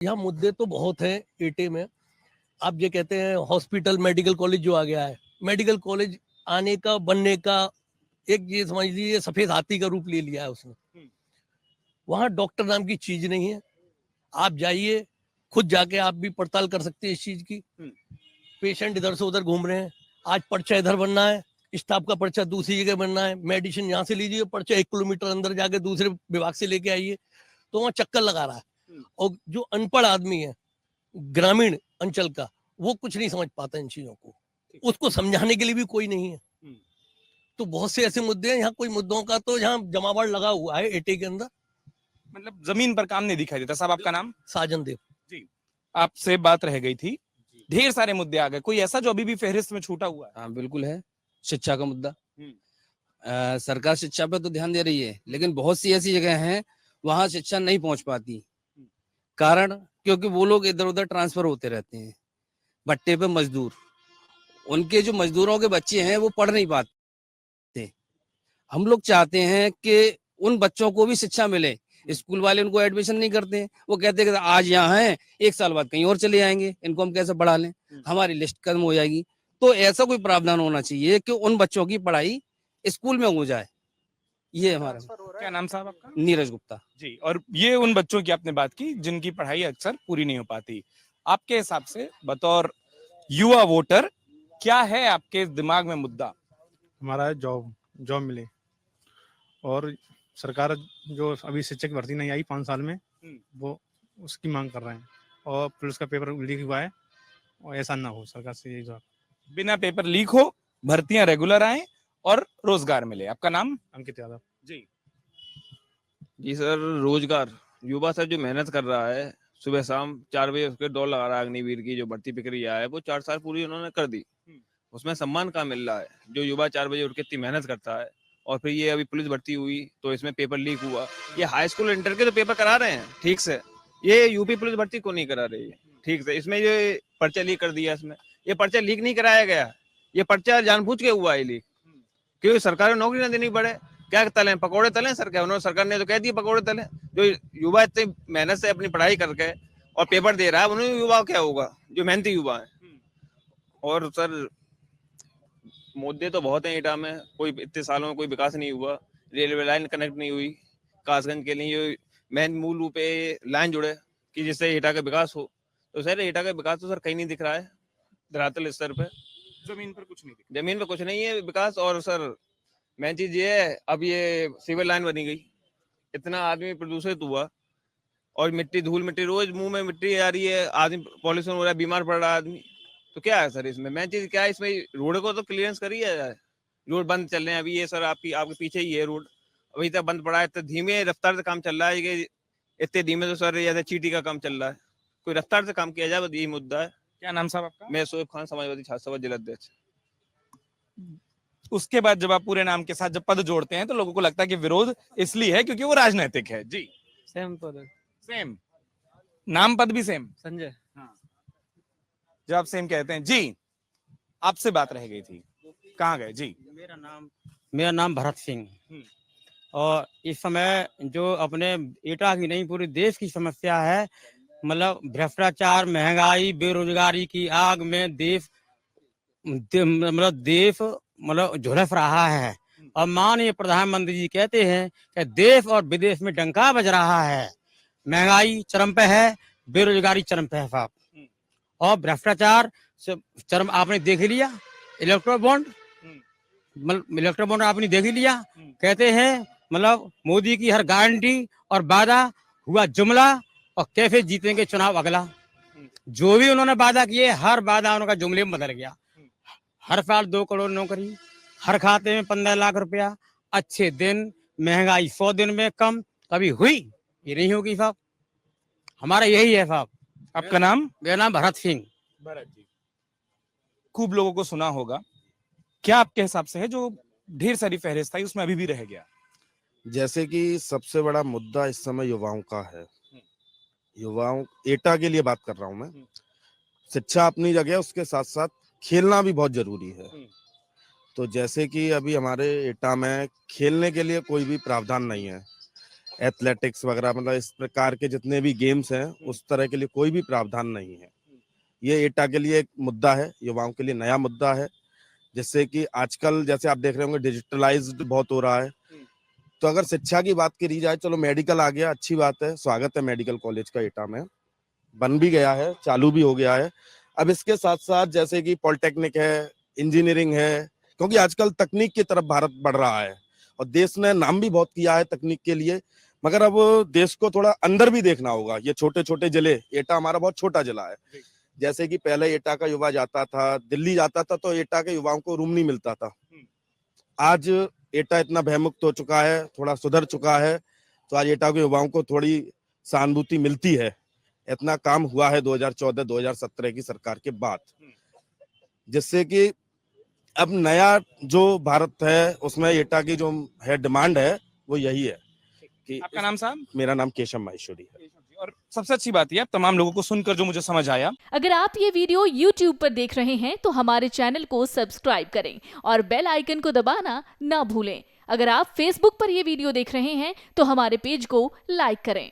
यहाँ मुद्दे तो बहुत हैं एटे में। आप ये कहते हैं हॉस्पिटल मेडिकल कॉलेज जो आ गया है, मेडिकल कॉलेज आने का बनने का एक ये समझ लीजिए सफेद हाथी का रूप ले लिया है उसने। वहां डॉक्टर नाम की चीज नहीं है। आप जाइए, खुद जाके आप भी पड़ताल कर सकते हैं इस चीज की। पेशेंट इधर से उधर घूम रहे हैं। आज पर्चा इधर बनना है, स्टाफ का पर्चा दूसरी जगह बनना है, मेडिसिन यहाँ से लीजिए, पर्चा 1 किलोमीटर अंदर जाके दूसरे विभाग से लेके आइए, तो वहाँ चक्कर लगा रहा है। और जो अनपढ़ आदमी है ग्रामीण अंचल का, वो कुछ नहीं समझ पाता इन चीजों को, उसको समझाने के लिए भी कोई नहीं है। तो बहुत से ऐसे मुद्दे हैं, यहाँ कोई मुद्दों का तो यहाँ जमावड़ लगा हुआ है एटे के अंदर। मतलब जमीन पर काम नहीं दिखाई देता। साहब आपका नाम? साजन देव जी। आपसे बात रह गई थी, ढेर सारे मुद्दे आ गए, कोई ऐसा जो अभी भी फहरिस्त में छूटा हुआ है? हाँ बिल्कुल है, शिक्षा का मुद्दा। सरकार शिक्षा पे तो ध्यान दे रही है, लेकिन बहुत सी ऐसी जगह हैं वहां शिक्षा नहीं पहुंच पाती। कारण क्योंकि वो लोग इधर उधर ट्रांसफर होते रहते हैं, भट्टे पे मजदूर, उनके जो मजदूरों के बच्चे हैं वो पढ़ नहीं पाते। हम लोग चाहते हैं कि उन बच्चों को भी शिक्षा मिले। स्कूल वाले उनको एडमिशन नहीं करते हैं, वो कहते हैं कि आज यहाँ हैं, 1 साल बाद कहीं और चले जाएंगे, इनको हम कैसे पढ़ा लें, हमारी लिस्ट खत्म हो जाएगी। तो ऐसा कोई प्रावधान होना चाहिए कि उन बच्चों की पढ़ाई स्कूल में हो जाए। ये हमारा। क्या नाम साहब आपका? नीरज गुप्ता जी। और ये उन बच्चों की आपने बात की जिनकी पढ़ाई अक्सर पूरी नहीं हो पाती। आपके हिसाब से बतौर युवा वोटर क्या है आपके दिमाग में मुद्दा? हमारा जॉब मिले, और सरकार जो अभी शिक्षक भर्ती नहीं आई 5 साल में, वो उसकी मांग कर रहे हैं। और पुलिस का पेपर लीक हुआ है, और ऐसा ना हो, सरकार से यही जवाब। बिना पेपर लीक हो, भर्तियां रेगुलर आए और रोजगार मिले। आपका नाम? अंकित यादव। जी। जी सर, रोजगार, युवा सर जो मेहनत कर रहा है, सुबह शाम 4 बजे उसके दौड़ लगा रहा है, अग्निवीर की जो भर्ती प्रक्रिया है वो 4 साल पूरी उन्होंने कर दी। उसमें सम्मान कहाँ मिल रहा है? जो युवा 4 बजे उठ के इतनी मेहनत करता है, और फिर ये अभी पुलिस भर्ती हुई तो इसमें पेपर लीक हुआ। ये हाई स्कूल इंटर के तो पेपर करा रहे हैं ठीक से, ये यूपी पुलिस भर्ती को नहीं करा रही है ठीक से। इसमें ये पर्चा लीक कर दिया। इसमें ये पर्चा लीक नहीं कराया गया, ये पर्चा जानबूझ के हुआ है लीक, क्योंकि सरकार को नौकरी ना देनी पड़े। क्या तले पकौड़े तले सरकार, उन्होंने सरकार ने तो कह दिया पकौड़े तले। जो युवा इतनी मेहनत से अपनी पढ़ाई करके और पेपर दे रहा है, उन्हें युवा क्या होगा जो मेहनती युवा है। और सर मुद्दे तो बहुत हैं एटा में, कोई इतने सालों में कोई विकास नहीं हुआ, रेलवे लाइन कनेक्ट नहीं हुई कासगंज के लिए, मेन मूल रूप है लाइन जुड़े कि जिससे एटा का विकास हो। तो सर एटा का विकास तो सर कहीं नहीं दिख रहा है धरातल स्तर पे, जमीन पर कुछ नहीं दिख जमीन पे कुछ नहीं है विकास। और सर मेन चीज ये है, अब ये सिविल लाइन बनी गई, इतना आदमी प्रदूषित हुआ, और मिट्टी धूल मिट्टी रोज मुंह में मिट्टी आ रही है, आदमी पॉल्यूशन हो रहा है, बीमार पड़ रहा है आदमी। तो क्या है सर इसमें मेन चीज क्या है? इसमें रोड को तो क्लियरेंस करिए यार, रोड बंद चल रहे हैं अभी। ये सर आपके पीछे ही है रोड, अभी तक बंद पड़ा है, इतने धीमे रफ्तार से काम चल रहा है कि इतने धीमे तो सर जैसे चीटी का काम चल रहा है। कोई रफ्तार से काम किया जाए, बस यही मुद्दा है। क्या नाम साहब आपका? मैं शोएब खान, समाजवादी छात्र सभा जिलाध्यक्ष। उसके बाद जब आप पूरे नाम के साथ जब पद जोड़ते हैं तो लोगों को लगता है कि विरोध इसलिए है क्योंकि वो राजनीतिक है। जी। सेम पद, सेम नाम, पद भी सेम। संजय। जब आप सेम कहते हैं जी। आपसे बात रह गई थी, कहाँ गए? जी। मेरा नाम भरत सिंह। और इस समय जो अपने एटा की नहीं पूरे देश की समस्या है, मतलब भ्रष्टाचार, महंगाई, बेरोजगारी की आग में देश मतलब झुलस रहा है। और माननीय प्रधानमंत्री जी कहते हैं कि देश और विदेश में डंका बज रहा है, महंगाई चरम पे है, बेरोजगारी चरम पे है साहब, और भ्रष्टाचार चरम आपने देख लिया। इलेक्ट्रो बॉन्ड आपने देख लिया। कहते हैं मतलब मोदी की हर गारंटी और वादा हुआ जुमला, और कैसे जीतेंगे चुनाव अगला। जो भी उन्होंने वादा किए, हर वादा उनका जुमले में बदल गया। हर साल 2 करोड़ नौकरी, हर खाते में 15 लाख रुपया, अच्छे दिन, महंगाई 100 दिन में कम, कभी हुई? ये नहीं होगी साहब, हमारा यही है साहब। आपका नाम? मेरा नाम भरत सिंह। भरत जी। खूब लोगों को सुना होगा, क्या आपके हिसाब से है जो ढेर सारी फहरिस्त आई उसमें अभी भी रह गया? जैसे कि सबसे बड़ा मुद्दा इस समय युवाओं का है, युवाओं एटा के लिए बात कर रहा हूं मैं। शिक्षा अपनी जगह, उसके साथ साथ खेलना भी बहुत जरूरी है। तो जैसे कि अभी हमारे एटा में खेलने के लिए कोई भी प्रावधान नहीं है, एथलेटिक्स वगैरह, मतलब इस प्रकार के जितने भी गेम्स हैं उस तरह के लिए कोई भी प्रावधान नहीं है। ये एटा के लिए एक मुद्दा है, युवाओं के लिए नया मुद्दा है, जिससे कि आजकल जैसे आप देख रहे होंगे डिजिटलाइज्ड बहुत हो रहा है। तो अगर शिक्षा की बात करी जाए, चलो मेडिकल आ गया, अच्छी बात है, स्वागत है मेडिकल कॉलेज का एटा में, बन भी गया है, चालू भी हो गया है। अब इसके साथ साथ जैसे कि पॉलिटेक्निक है, इंजीनियरिंग है, क्योंकि आजकल तकनीक की तरफ भारत बढ़ रहा है और देश ने नाम भी बहुत किया है तकनीक के लिए, मगर अब देश को थोड़ा अंदर भी देखना होगा। ये छोटे छोटे जिले, एटा हमारा बहुत छोटा जिला है, जैसे कि पहले एटा का युवा जाता था, दिल्ली जाता था तो एटा के युवाओं को रूम नहीं मिलता था। आज एटा इतना भयमुक्त हो चुका है, थोड़ा सुधर चुका है, तो आज एटा के युवाओं को थोड़ी सहानुभूति मिलती है। इतना काम हुआ है 2014-2017 की सरकार के बाद, जिससे कि अब नया जो भारत है उसमें एटा की जो है डिमांड है वो यही है कि आपका नाम साहब? मेरा नाम केशव माहेश्वरी है। और सबसे अच्छी बात यह तमाम लोगों को सुनकर जो मुझे समझ आया, अगर आप ये वीडियो YouTube पर देख रहे हैं तो हमारे चैनल को सब्सक्राइब करें और बेल आइकन को दबाना ना भूलें। अगर आप Facebook पर ये वीडियो देख रहे हैं तो हमारे पेज को लाइक करें।